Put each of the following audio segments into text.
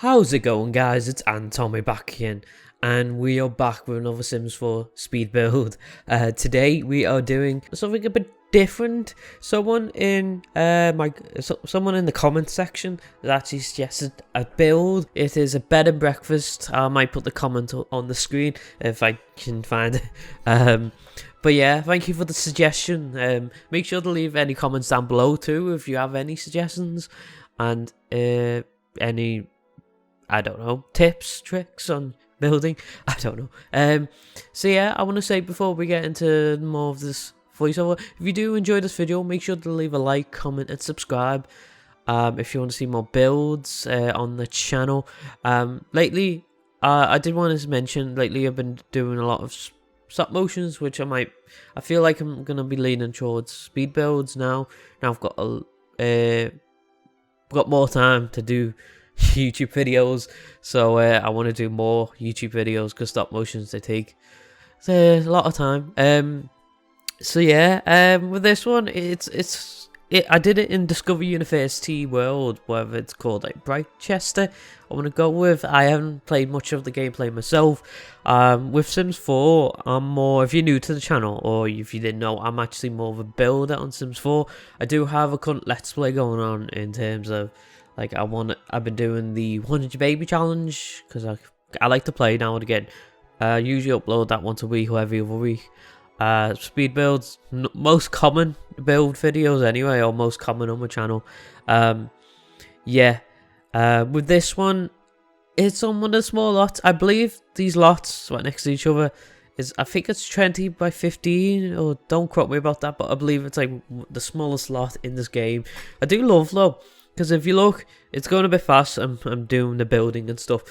How's it going, guys? It's Antomy back again, and we are back with another Sims 4 speed build. Today we are doing something a bit different. Someone in the comment section has actually suggested a build. It is a bed and breakfast. I might put the comment on the screen if I can find it. But yeah, thank you for the suggestion. Make sure to leave any comments down below too if you have any suggestions and any, I don't know, tips, tricks on building. I don't know. So yeah, I want to say before we get into more of this voiceover, if you do enjoy this video, make sure to leave a like, comment, and subscribe. If you want to see more builds on the channel. Lately, I did want to mention. Lately, I've been doing a lot of stop motions, which I feel like I'm gonna be leaning towards speed builds now. Now I've got got more time to do YouTube videos, so I want to do more YouTube videos because stop motions, they take a lot of time. So yeah, with this one, I did it in Discover University World, whatever it's called, like Brightchester. I want to go with. I haven't played much of the gameplay myself. With Sims 4, I'm more. If you're new to the channel, or if you didn't know, I'm actually more of a builder on Sims 4. I do have a current Let's Play going on in terms of, like, I've been doing the 100 baby challenge because I like to play now and again. Usually upload that once a week or every other week. Speed builds, most common build videos anyway, or most common on my channel. Yeah. With this one, it's on one of the small lots. I believe these lots right next to each other I think it's 20 by 15, or don't quote me about that, but I believe it's like the smallest lot in this game. I do love though, because if you look, it's going a bit fast. I'm doing the building and stuff.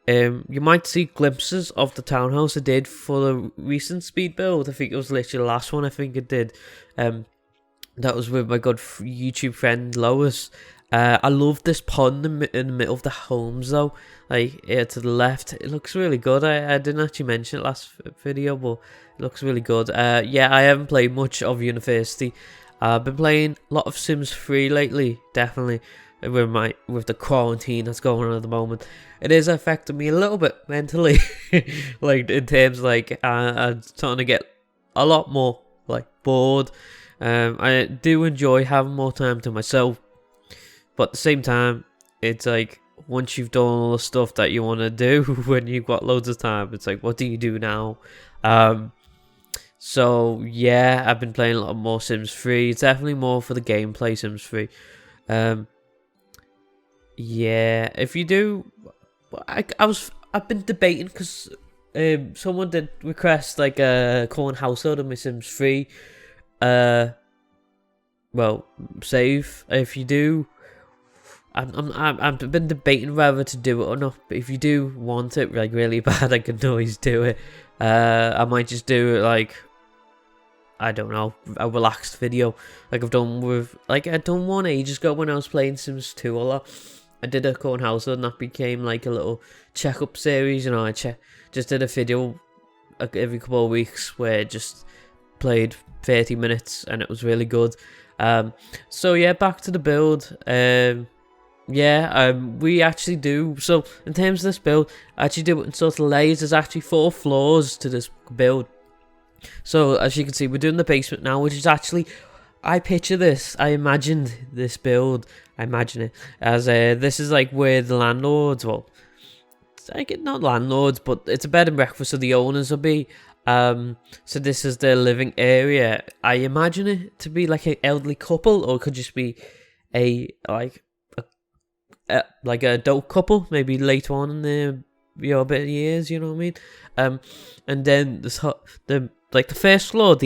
You might see glimpses of the townhouse I did for the recent speed build. I think it was literally the last one I think it did. That was with my good YouTube friend Lois. I love this pond in the middle of the homes though, like to the left. It looks really good. I didn't actually mention it last video, but it looks really good. Yeah, I haven't played much of University. I've been playing a lot of Sims 3 lately, definitely. With the quarantine that's going on at the moment, it is affecting me a little bit mentally. Like in terms of, like, I'm starting to get a lot more like bored. I do enjoy having more time to myself, but at the same time, it's like once you've done all the stuff that you want to do when you've got loads of time, it's like, what do you do now? So yeah, I've been playing a lot more Sims 3. It's definitely more for the gameplay, Sims 3. Yeah, if you do, I've been debating because someone did request like a current household of my Sims 3. Well, save. If you do, I've been debating whether to do it or not. But if you do want it like really bad, I can always do it. I might just do it like, I don't know, a relaxed video like I've done with, like I done one ages ago when I was playing Sims 2 a lot. I did a current household and that became like a little check-up series, you know. I just did a video every couple of weeks where I just played 30 minutes and it was really good. So yeah, back to the build. Yeah, we actually do, so in terms of this build, I actually do it in sort of layers. There's actually 4 floors to this build. So as you can see, we're doing the basement now, which is actually, I picture this, I imagined this build, I imagine it as this is like where the landlords, well, it's like not landlords, but it's a bed and breakfast, so the owners will be. So this is their living area. I imagine it to be like an elderly couple, or it could just be like an adult couple, maybe later on in their bit of years, you know what I mean? And then the first floor,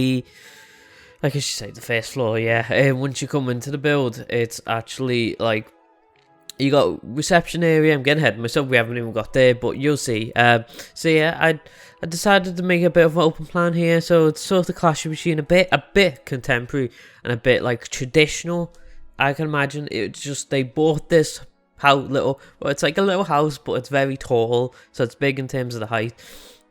like I should say, the first floor, yeah. Once you come into the build, it's actually like you got reception area. I'm getting ahead of myself. We haven't even got there, but you'll see. So yeah, I decided to make a bit of an open plan here, so it's sort of clashing between a bit contemporary and a bit like traditional. I can imagine it's just they bought this well, it's like a little house, but it's very tall, so it's big in terms of the height.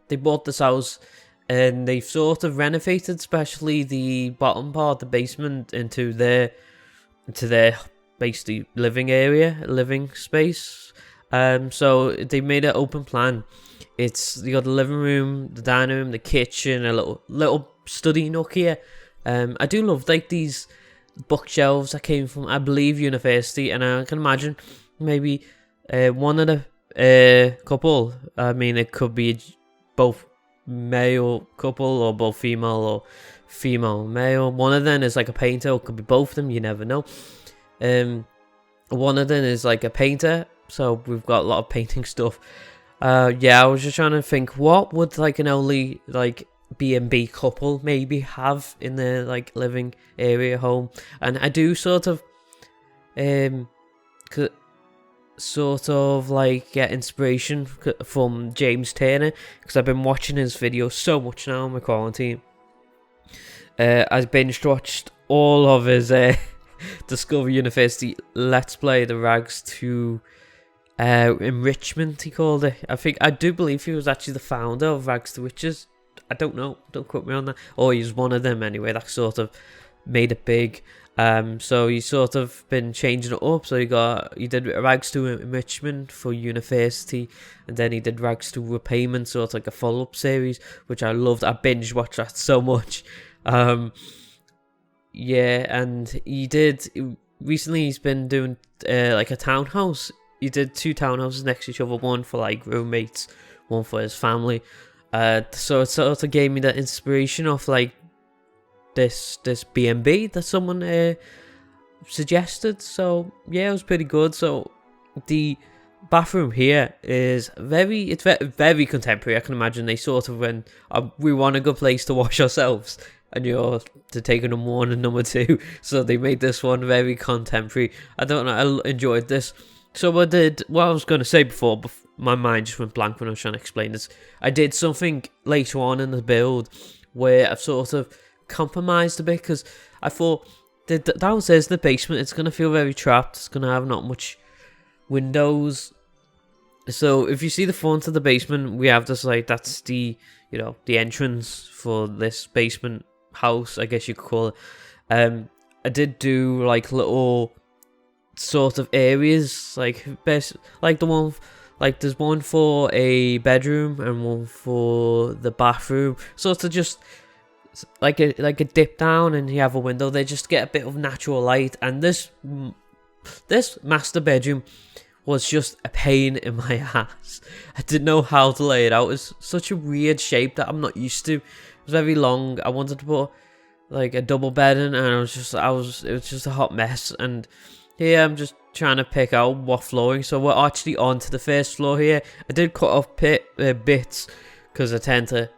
They bought this house and they've sort of renovated, especially the bottom part, the basement, into their basically living area, living space. So they made an open plan. You got the living room, the dining room, the kitchen, a little study nook here. I do love like these bookshelves that came from, I believe, university, and I can imagine maybe one of the couple. I mean, it could be both male couple or both female or female male. One of them is like a painter, or it could be both of them. You never know. One of them is like a painter, so we've got a lot of painting stuff. Yeah, I was just trying to think, what would like an only like B&B couple maybe have in their like living area home. And I do sort of like get inspiration from James Turner, because I've been watching his videos so much now in my quarantine. I've binge watched all of his Discover University Let's Play, the Rags to Enrichment, he called it. I do believe he was actually the founder of Rags to Riches. I don't know, don't quote me on that. Or he's one of them anyway, that sort of made it big. So he's sort of been changing it up. So he did Rags to Enrichment for university, and then he did Rags to Repayment, so it's like a follow-up series, which I loved. I binge watched that so much. Yeah, and recently he's been doing like a townhouse. He did 2 townhouses next to each other, one for like roommates, one for his family. So it sort of gave me that inspiration of like this B&B that someone suggested. So yeah, it was pretty good. So the bathroom here is very contemporary. I can imagine they sort of went, we want a good place to wash ourselves, and you're to take a number 1 and number 2. So they made this one very contemporary. I don't know, I enjoyed this. So what I was going to say before my mind just went blank when I was trying to explain this. I did something later on in the build where I've sort of compromised a bit, because I thought downstairs in the basement, it's going to feel very trapped. It's going to have not much windows. So if you see the front of the basement, we have this like, that's the entrance for this basement house, I guess you could call it. I did do like little sort of areas, like the one, like there's one for a bedroom and one for the bathroom, sort of just like a dip down, and you have a window there just to get a bit of natural light. And this master bedroom was just a pain in my ass. I didn't know how to lay it out. It's such a weird shape that I'm not used to. It was very long. I wanted to put like a double bed in, and it was just a hot mess. And here I'm just trying to pick out what flooring. So we're actually on to the first floor here. I did cut off bits, because I tend to,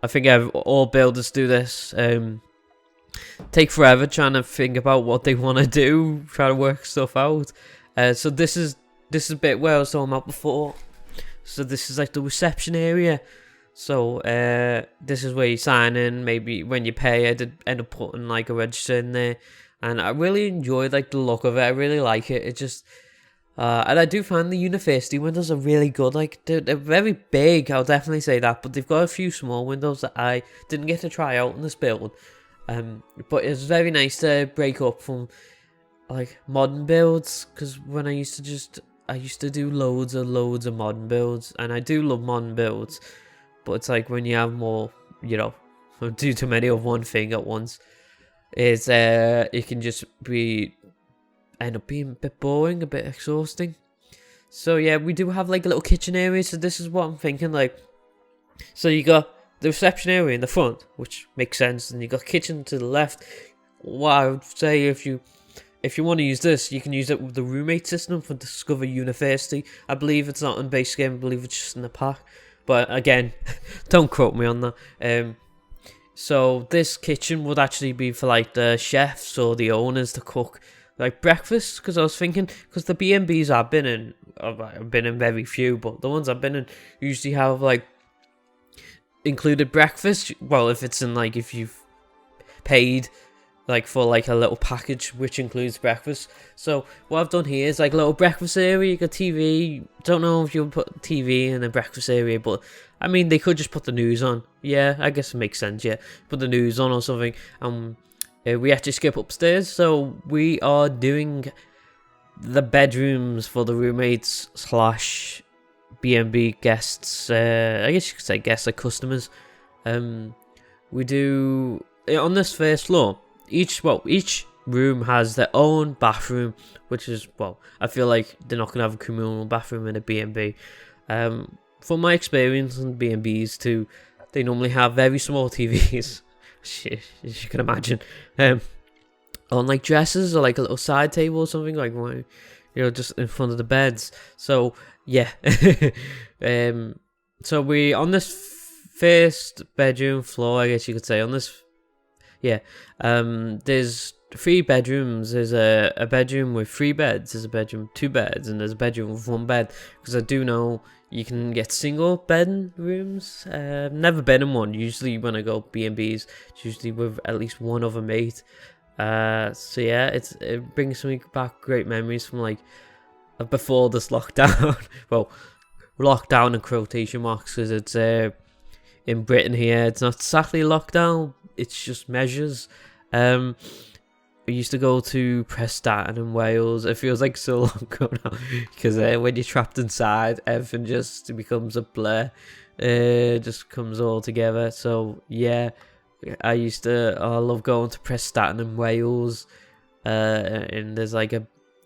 I think all builders do this. Take forever trying to think about what they want to do, try to work stuff out. So this is a bit where I was talking about before. So this is like the reception area. So this is where you sign in. Maybe when you pay, I did end up putting like a register in there. And I really enjoyed like the look of it. I really like it. It just, and I do find the university windows are really good. Like they're very big, I'll definitely say that. But they've got a few small windows that I didn't get to try out in this build. But it's very nice to break up from like modern builds, because when I used to do loads of modern builds, and I do love modern builds. But it's like when you have more, do too many of one thing at once, it can just end up being a bit boring, a bit exhausting. So yeah, we do have like a little kitchen area. So this is what I'm thinking, like, so you got the reception area in the front, which makes sense, and you got kitchen to the left. What I would say, if you want to use this, you can use it with the roommate system for Discover University. I believe it's not in base game, I believe it's just in the pack. But again, don't quote me on that. So this kitchen would actually be for like the chefs or the owners to cook like breakfast. Because I was thinking, because the B&Bs I've been in very few, but the ones I've been in usually have like included breakfast. Well, if you've paid like for like a little package which includes breakfast. So what I've done here is like a little breakfast area. You got TV. Don't know if you'll put TV in the breakfast area, but I mean, they could just put the news on. Yeah, I guess it makes sense. Yeah, put the news on or something. We actually skip upstairs, so we are doing the bedrooms for the roommates slash B&B guests. I guess you could say guests, like customers. We do on this first floor. Each room has their own bathroom, which is, well, I feel like they're not gonna have a communal bathroom in a B&B. From my experience in B&Bs too, they normally have very small TVs, as you can imagine, on like dressers or like a little side table or something, like, you know, just in front of the beds. So yeah, so we on this first bedroom floor, I guess you could say, on this, yeah, there's 3 bedrooms. There's a bedroom with 3 beds, there's a bedroom with 2 beds, and there's a bedroom with 1 bed, because I do know you can get single bed rooms. Never been in one. Usually when I go B&Bs, it's usually with at least one other mate. So yeah, it brings me back great memories from like before this lockdown. Well, lockdown in quotation marks, because it's in Britain here, it's not exactly lockdown, it's just measures. We used to go to Prestatyn in Wales. It feels like so long ago now, because when you're trapped inside, everything just becomes a blur. Just comes all together. So yeah, I love going to Prestatyn in Wales. And there's like a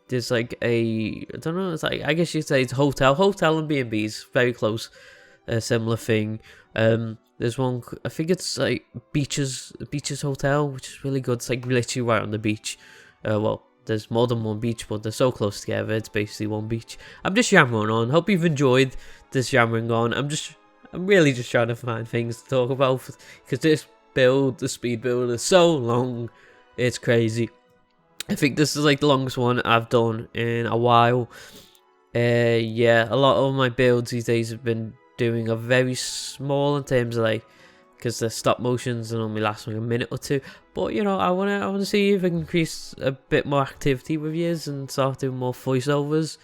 I don't know, it's like, I guess you'd say it's hotel and B&B's very close. A similar thing. There's one, I think it's like Beaches Hotel, which is really good. It's like literally right on the beach. Well, there's more than one beach, but they're so close together, it's basically one beach. I'm just yammering on. Hope you've enjoyed this yammering on. I'm really just trying to find things to talk about, because the speed build is so long, it's crazy. I think this is like the longest one I've done in a while. Yeah, a lot of my builds these days have been doing a very small in terms of like, because the stop motions and only last like a minute or 2. But you know, I wanna see if I can increase a bit more activity with yous and start doing more voiceovers.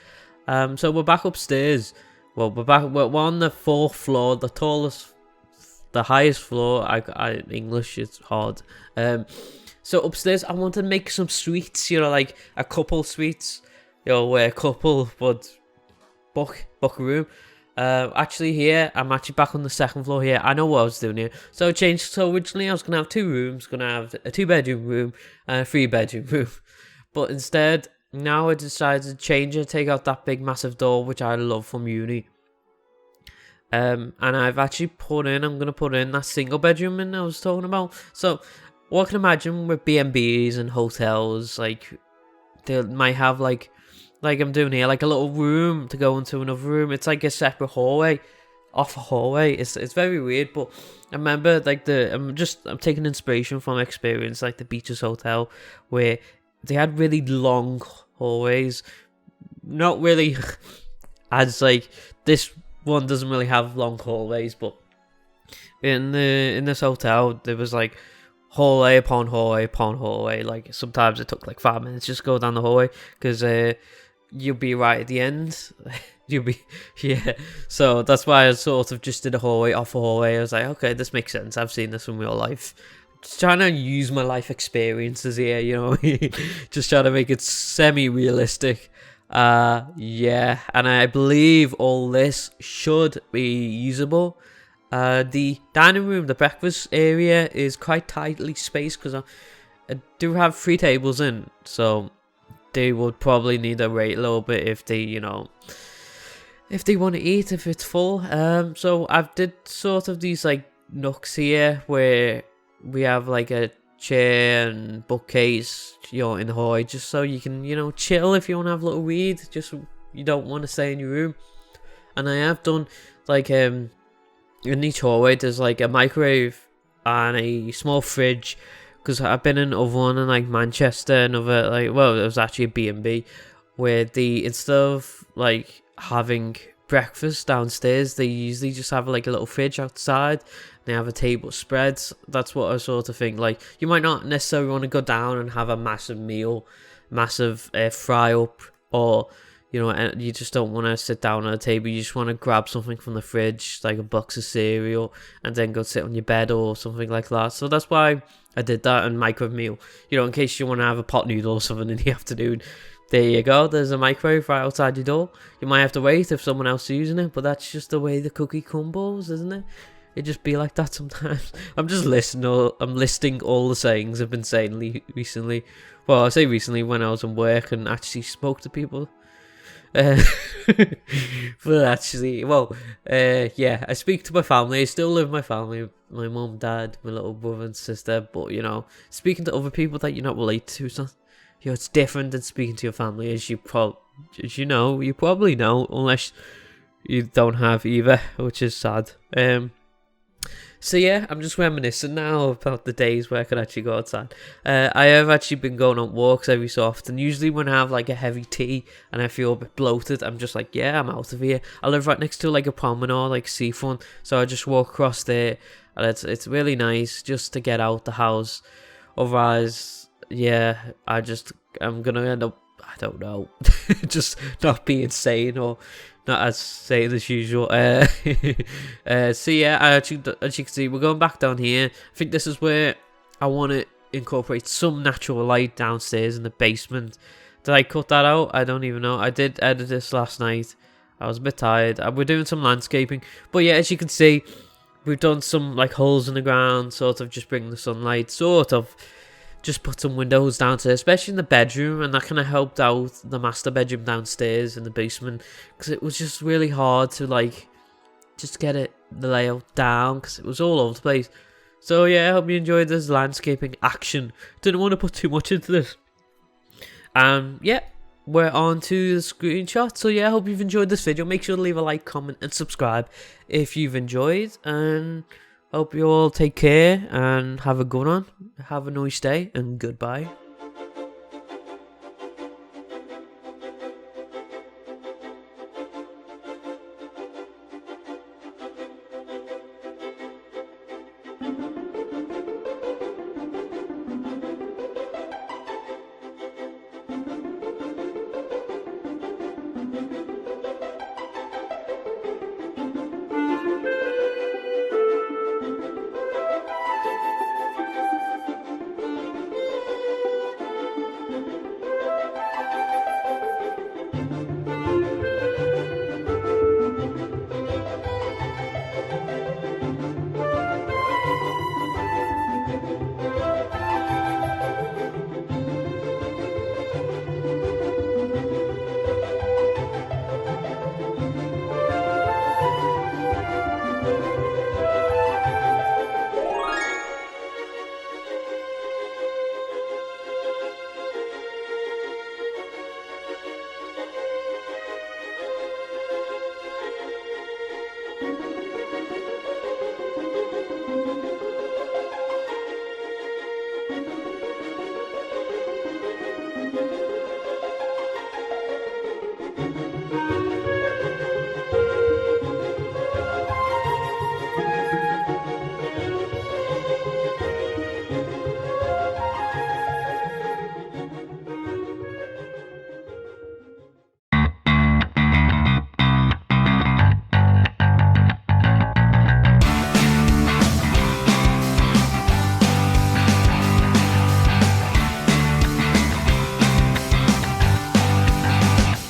So we're back upstairs. Well, we're on the 4th floor, the highest floor. English is hard. So upstairs, I want to make some suites. You know, like a couple suites. You know, where a couple would book a room. Actually here, I'm actually back on the 2nd floor here. I know what I was doing here. So I changed. So originally I was going to have 2 rooms. Going to have a 2-bedroom room and a 3-bedroom room. But instead, now I decided to change it. Take out that big massive door, which I love from uni. And I've actually I'm going to put in that single bedroom in I was talking about. So what I can imagine with B&Bs and hotels, like they might have like I'm doing here, like a little room to go into another room. It's like a separate hallway, off a hallway. It's very weird, but I remember like I'm taking inspiration from experience like the Beaches Hotel, where they had really long hallways. Not really as like this one doesn't really have long hallways, but in this hotel there was like hallway upon hallway upon hallway. Like sometimes it took like 5 minutes just to go down the hallway, because you'll be right at the end. Yeah. So that's why I sort of just did a hallway off a hallway. I was like, okay, this makes sense. I've seen this in real life. Just trying to use my life experiences here, you know. Just trying to make it semi-realistic. Yeah, and I believe all this should be usable. The dining room, the breakfast area is quite tightly spaced, because I do have 3 tables in, so they would probably need to wait a little bit if they, you know, if they want to eat, if it's full. So I've did sort of these like nooks here where we have like a chair and bookcase, you know, in the hallway, just so you can, you know, chill if you want to have a little read, just you don't want to stay in your room. And I have done like in each hallway there's like a microwave and a small fridge, because I've been in another one in like Manchester, another like, well, it was actually a B&B, where instead of like having breakfast downstairs, they usually just have like a little fridge outside. They have a table spreads. That's what I sort of think. Like, you might not necessarily want to go down and have a massive meal, massive fry up, or you know, and you just don't want to sit down at a table. You just want to grab something from the fridge, like a box of cereal, and then go sit on your bed or something like that. So that's why I did that, and microwave meal. You know, in case you want to have a pot noodle or something in the afternoon. There you go, there's a microwave right outside your door. You might have to wait if someone else is using it, but that's just the way the cookie crumbles, isn't it? It just be like that sometimes. I'm listing all the sayings I've been saying recently. Well, I say recently when I was in work and actually spoke to people. But actually, yeah, I speak to my family. I still live with my family, my mum, dad, my little brother and sister. But, you know, speaking to other people that you're not related to, you know, it's different than speaking to your family, as you probably know, unless you don't have either, which is sad. So yeah, I'm just reminiscing now about the days where I could actually go outside. I have actually been going on walks every so often. Usually when I have like a heavy tea and I feel a bit bloated, I'm just like, yeah, I'm out of here. I live right next to like a promenade, like seafront, so I just walk across there, and it's really nice just to get out the house. Otherwise, yeah, I'm gonna end up, I don't know, just not being sane or not as sane as usual. So yeah, as you can see, we're going back down here. I think this is where I want to incorporate some natural light downstairs in the basement. Did I cut that out? I don't even know. I did edit this last night. I was a bit tired. We're doing some landscaping, but yeah, as you can see, we've done some like holes in the ground, sort of just bring the sunlight, sort of just put some windows downstairs, especially in the bedroom, and that kind of helped out the master bedroom downstairs in the basement, because it was just really hard to like just get the layout down, because it was all over the place. So yeah, I hope you enjoyed this landscaping action. Didn't want to put too much into this. Yeah, we're on to the screenshot. So yeah, I hope you've enjoyed this video. Make sure to leave a like, comment and subscribe if you've enjoyed, and hope you all take care and have a good one. Have a nice day and goodbye.